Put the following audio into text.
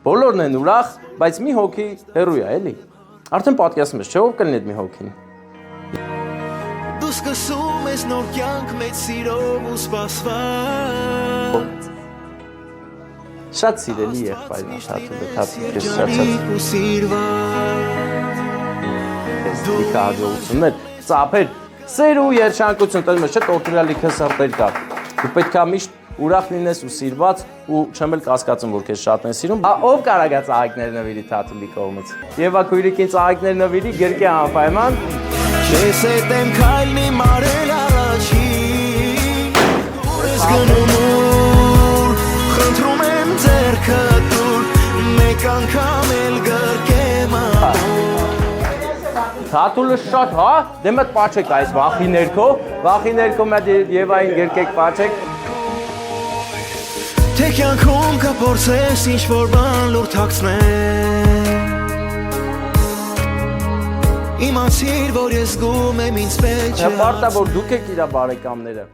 Բոլորն են ուրախ, բայց մի հոգի հեռու է, էլի։ Արդեն պատկերացնում ես, չէ՞ ով կլինի այդ մի հոգին։ Դու սկսում ես նոր կյանք մեծ սիրով ու սպասված Շատ սիրելի եղբայրն է Թաթուլը, Թաթուլը շատ լիքը հաջողություններ, ծափեր, սեր ու երջանկություն, տես մեզ չէ տորտուրա լիքը սրտեր կա։ Դու պետք է միշտ ուրախ լինես ու սիրված ու չեմ էլ կասկածում, որ քեզ շատ են սիրում։ Ով կարող է ծաղիկներ նվիրի Թաթուլի կողմից։ Եվա քույրիկին ծաղիկներ նվիրի, գրկի անպայման։ Ես հետ եմ քայլնի մարել առաջին Դու ես գնում ուր, խնդրում եմ ձեռքը տուր Մեկ անգամ էլ գրկեմ Թաթուլը շատ, հա, դե մտ պաչեք այս վախի ներքո մտ Եվային գրկեք պաչեք Թե կյանքում կփորձես ինչ-որ բան լուր թաքցնել Իմացիր, որ ես զգում եմ ինձ պետք Հպարտ է, որ դուք եք իրա բարեկամները